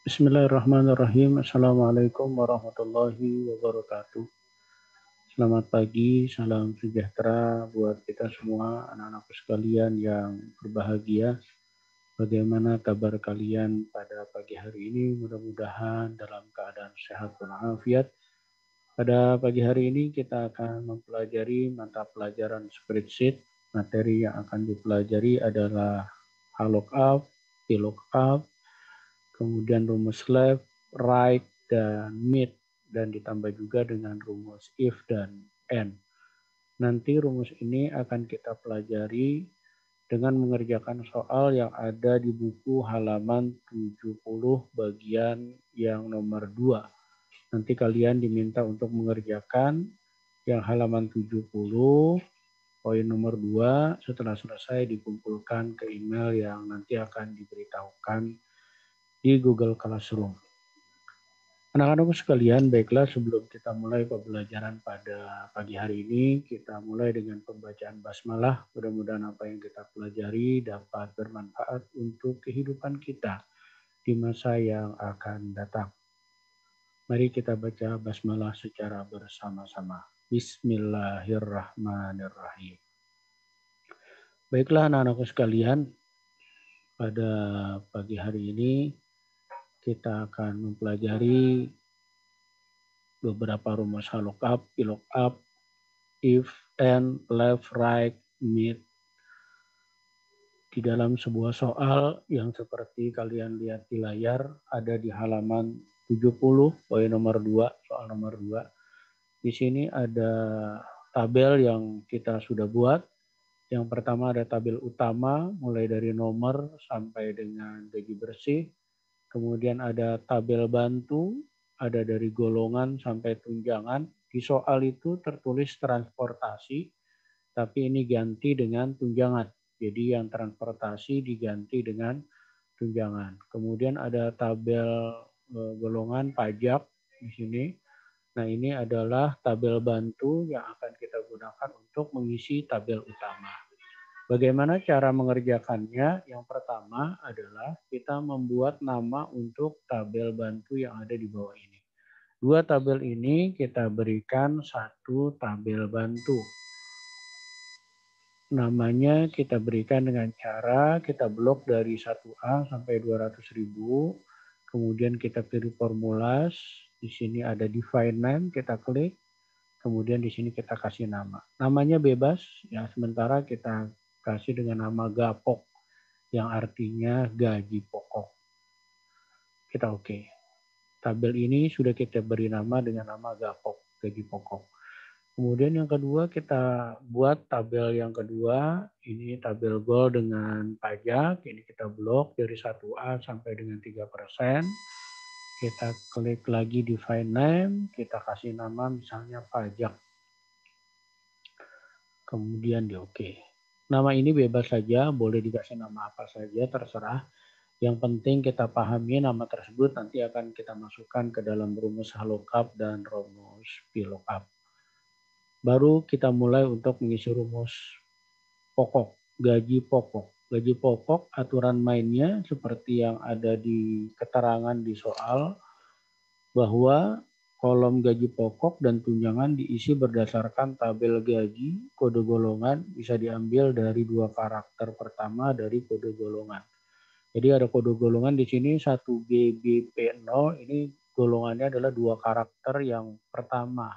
Bismillahirrahmanirrahim. Assalamualaikum warahmatullahi wabarakatuh. Selamat pagi, salam sejahtera buat kita semua, anak-anakku sekalian yang berbahagia. Bagaimana kabar kalian pada pagi hari ini? Mudah-mudahan dalam keadaan sehat walafiat. Pada pagi hari ini kita akan mempelajari mata pelajaran spreadsheet. Materi yang akan dipelajari adalah HLOOKUP, VLOOKUP, kemudian rumus left, right, dan mid, dan ditambah juga dengan rumus if dan and. Nanti rumus ini akan kita pelajari dengan mengerjakan soal yang ada di buku halaman 70 bagian yang nomor 2. Nanti kalian diminta untuk mengerjakan yang halaman 70 poin nomor 2 setelah selesai dikumpulkan ke email yang nanti akan diberitahukan di Google Classroom. Anak-anakku sekalian, baiklah sebelum kita mulai pembelajaran pada pagi hari ini, kita mulai dengan pembacaan basmalah. Mudah-mudahan apa yang kita pelajari dapat bermanfaat untuk kehidupan kita di masa yang akan datang. Mari kita baca basmalah secara bersama-sama. Bismillahirrahmanirrahim. Baiklah anak-anakku sekalian, pada pagi hari ini kita akan mempelajari beberapa rumus HLOOKUP, VLOOKUP, if, and, left, right, mid. Di dalam sebuah soal yang seperti kalian lihat di layar ada di halaman 70 poin nomor 2, soal nomor 2. Di sini ada tabel yang kita sudah buat. Yang pertama ada tabel utama mulai dari nomor sampai dengan gaji bersih. Kemudian ada tabel bantu, ada dari golongan sampai tunjangan. Di soal itu tertulis transportasi, tapi ini ganti dengan tunjangan. Jadi yang transportasi diganti dengan tunjangan. Kemudian ada tabel golongan pajak di sini. Nah ini adalah tabel bantu yang akan kita gunakan untuk mengisi tabel utama. Bagaimana cara mengerjakannya? Yang pertama adalah kita membuat nama untuk tabel bantu yang ada di bawah ini. Dua tabel ini kita berikan satu tabel bantu. Namanya kita berikan dengan cara kita blok dari 1A sampai 200.000. Kemudian kita pilih formulas. Di sini ada define name, kita klik. Kemudian di sini kita kasih nama. Namanya bebas, ya sementara kita kasih dengan nama gapok yang artinya gaji pokok. Kita oke. Tabel ini sudah kita beri nama dengan nama gapok, gaji pokok. Kemudian yang kedua kita buat tabel yang kedua, ini tabel goal dengan pajak, ini kita blok dari 1A sampai dengan 3%. Kita klik lagi define name, kita kasih nama misalnya pajak. Kemudian di oke. Nama ini bebas saja, boleh dikasih nama apa saja, terserah. Yang penting kita pahami nama tersebut nanti akan kita masukkan ke dalam rumus HLOOKUP dan rumus VLOOKUP. Baru kita mulai untuk mengisi rumus pokok, gaji pokok. Gaji pokok aturan mainnya seperti yang ada di keterangan di soal bahwa kolom gaji pokok dan tunjangan diisi berdasarkan tabel gaji, kode golongan bisa diambil dari dua karakter pertama dari kode golongan. Jadi ada kode golongan di sini 1GBP0, ini golongannya adalah dua karakter yang pertama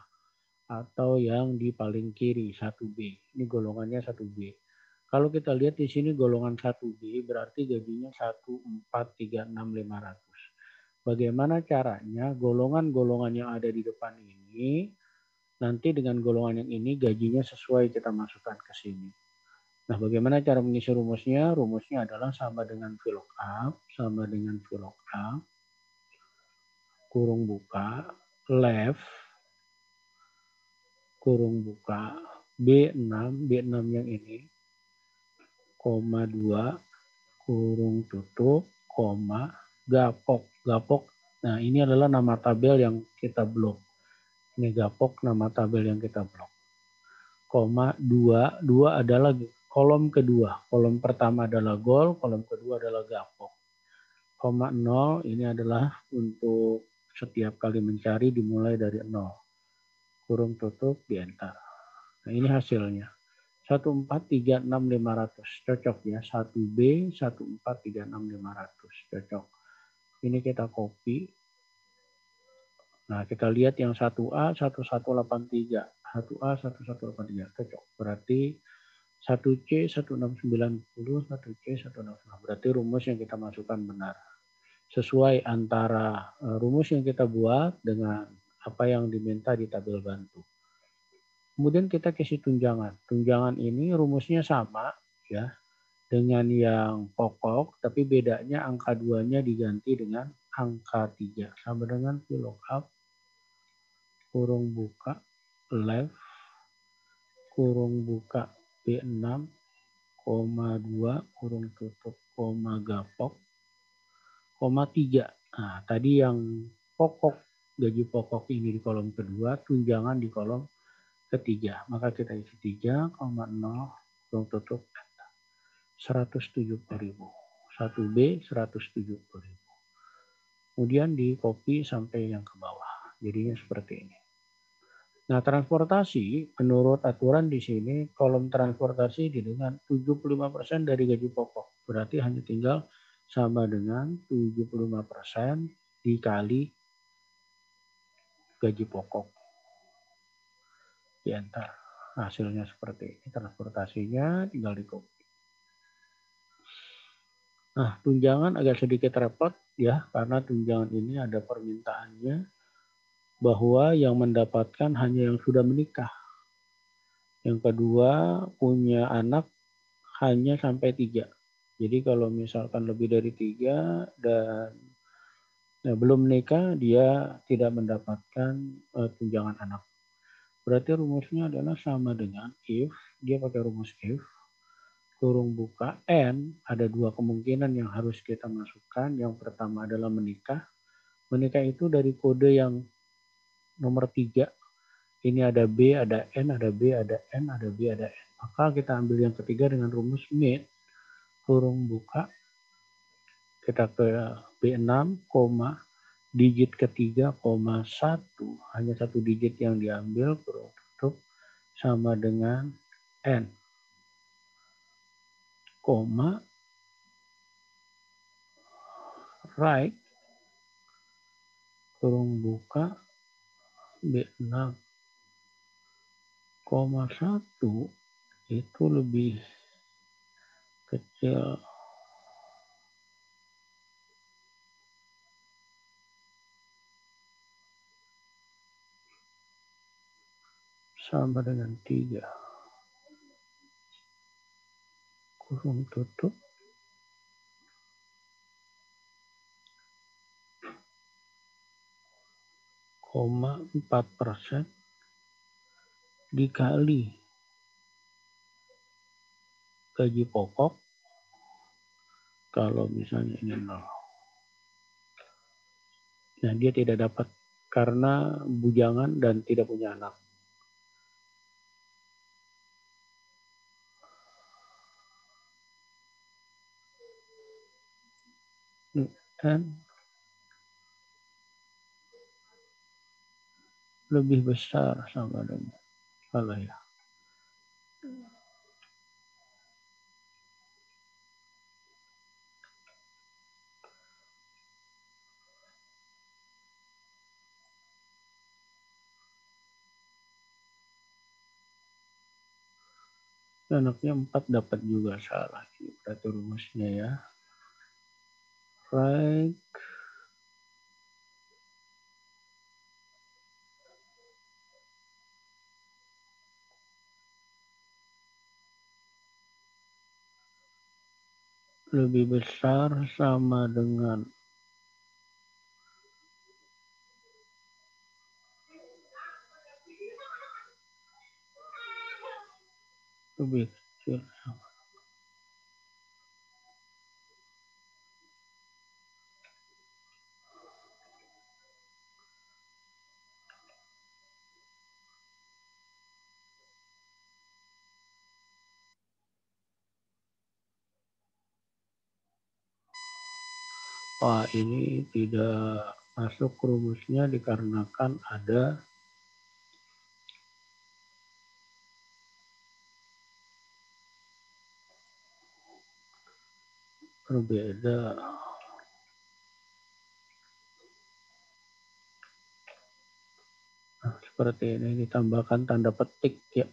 atau yang di paling kiri 1B. Ini golongannya 1B. Kalau kita lihat di sini golongan 1B berarti gajinya 1436500. Bagaimana caranya golongan-golongan yang ada di depan ini nanti dengan golongan yang ini gajinya sesuai kita masukkan ke sini. Nah, bagaimana cara mengisi rumusnya? Rumusnya adalah sama dengan VLOOKUP, sama dengan VLOOKUP, kurung buka, left, kurung buka, B6 yang ini, koma 2, kurung tutup, koma, gapok. Gapok, nah ini adalah nama tabel yang kita blok. Ini gapok nama tabel yang kita blok. Koma 2 adalah kolom kedua. Kolom pertama adalah goal, kolom kedua adalah gapok. 0 ini adalah untuk setiap kali mencari dimulai dari 0. Kurung tutup, di enter. Nah ini hasilnya. 1436500 cocok ya. 1B 1436500 cocok. Ini kita copy. Nah kita lihat yang 1A 1183. 1A 1183 cocok. Berarti 1C 1690, 1C 166. Berarti rumus yang kita masukkan benar. Sesuai antara rumus yang kita buat dengan apa yang diminta di tabel bantu. Kemudian kita kasih tunjangan. Tunjangan ini rumusnya sama ya dengan yang pokok, tapi bedanya angka 2-nya diganti dengan angka 3. Sama dengan VLOOKUP, kurung buka, left, kurung buka B6, koma 2, kurung tutup, koma gapok, koma 3. Nah, tadi yang pokok, gaji pokok ini di kolom kedua, tunjangan di kolom ketiga. Maka kita isi 3,0, kurung tutup, 170.000. 1B 170.000. Kemudian di copy sampai yang ke bawah. Jadinya seperti ini. Nah, transportasi menurut aturan di sini kolom transportasi dengan 75% dari gaji pokok. Berarti hanya tinggal sama dengan 75% dikali gaji pokok. Di enter. Hasilnya seperti ini. Transportasinya tinggal di copy. Nah, tunjangan agak sedikit repot ya, karena tunjangan ini ada permintaannya bahwa yang mendapatkan hanya yang sudah menikah. Yang kedua, punya anak hanya sampai 3. Jadi kalau misalkan lebih dari 3 dan belum menikah, dia tidak mendapatkan tunjangan anak. Berarti rumusnya adalah sama dengan if, dia pakai rumus if, kurung buka, N, ada 2 kemungkinan yang harus kita masukkan. Yang pertama adalah menikah. Menikah itu dari kode yang nomor 3. Ini ada B, ada N, ada B, ada N, ada B, ada N. Maka kita ambil yang ketiga dengan rumus mid, kurung buka, kita ke B6, koma, digit ketiga, koma 1. Hanya 1 digit yang diambil, kurung tutup, sama dengan N. Koma, right, kurung buka, B6, koma 1 itu lebih kecil sama dengan 3. Kurung tutup, koma 4% dikali gaji pokok, kalau misalnya ini 0. Nah, dia tidak dapat karena bujangan dan tidak punya anak. Dan lebih besar sama dengan kalau ya. Anaknya 4 dapat juga salah. Berarti rumusnya ya. Right. Lebih besar sama dengan lebih kecil. Wah, ini tidak masuk rumusnya dikarenakan ada berbeda. Nah, seperti ini ditambahkan tanda petik ya.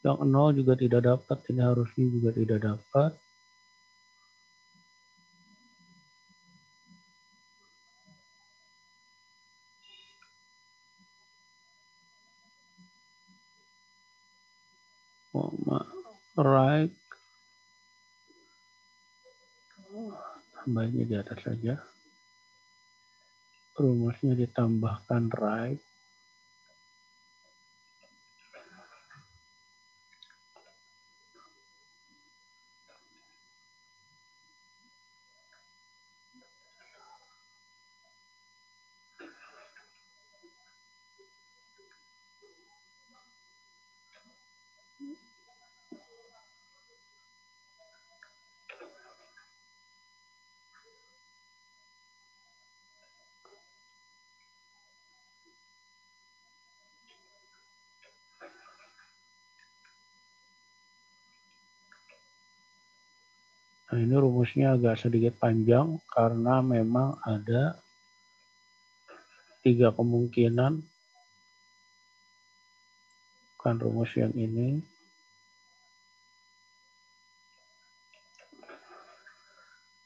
Yang 0 juga tidak dapat, ini harusnya juga tidak dapat. Right, tambahnya di atas saja. Rumusnya ditambahkan right. Nah, ini rumusnya agak sedikit panjang karena memang ada 3 kemungkinan. Bukan rumus yang ini.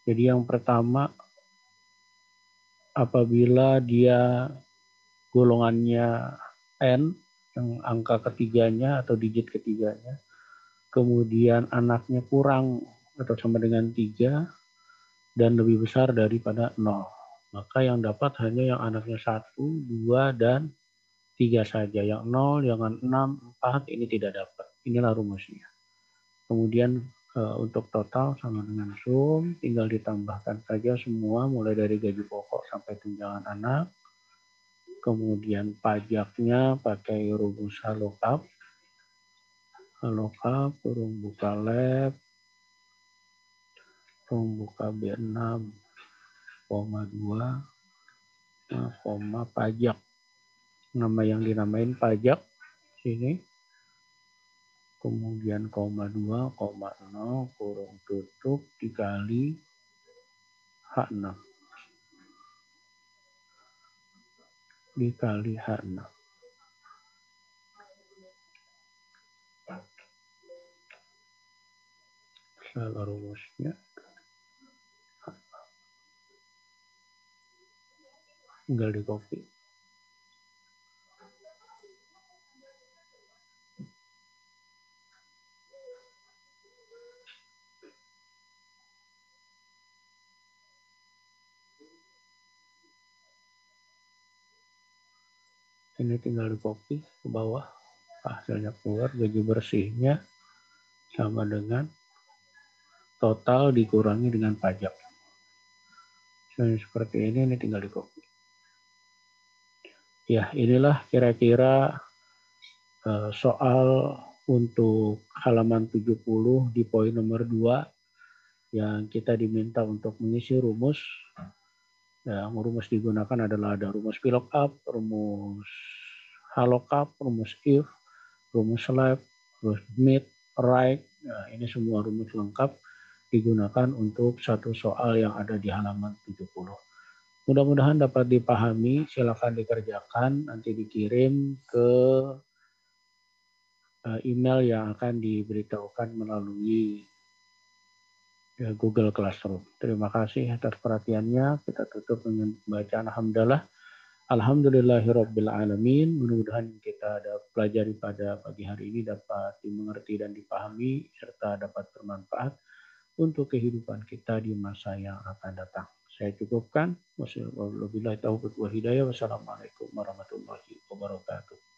Jadi yang pertama, apabila dia golongannya N, yang angka ketiganya atau digit ketiganya, kemudian anaknya kurang atau sama dengan 3 dan lebih besar daripada 0. Maka yang dapat hanya yang anaknya 1, 2, dan 3 saja. Yang 0, yang 6, 4 ini tidak dapat. Inilah rumusnya. Kemudian untuk total sama dengan sum, tinggal ditambahkan saja semua mulai dari gaji pokok sampai tunjangan anak. Kemudian pajaknya pakai rumus halokap. Halokap, kurung buka lab, kurung buka B6, koma 2, koma pajak. Nama yang dinamain pajak sini. Kemudian koma 2, koma 0, kurung tutup dikali H6. Dikali H6. Salah rumusnya. Tinggal di copy. Ini tinggal di copy ke bawah. Hasilnya keluar, gaji bersihnya sama dengan total dikurangi dengan pajak. Seperti ini tinggal di copy. Ya, inilah kira-kira soal untuk halaman 70 di poin nomor 2 yang kita diminta untuk mengisi rumus. Yang rumus digunakan adalah ada rumus VLOOKUP, rumus HLOOKUP, rumus IF, rumus SLAB, rumus MIT, right. Nah, ini semua rumus lengkap digunakan untuk satu soal yang ada di halaman 70. Mudah-mudahan dapat dipahami, silakan dikerjakan, nanti dikirim ke email yang akan diberitahukan melalui Google Classroom. Terima kasih atas perhatiannya. Kita tutup dengan bacaan alhamdulillah. Alhamdulillahirrabbilalamin. Mudah-mudahan kita pelajari pada pagi hari ini dapat dimengerti dan dipahami serta dapat bermanfaat untuk kehidupan kita di masa yang akan datang. Saya cukupkan. Wassalamualaikum warahmatullahi wabarakatuh.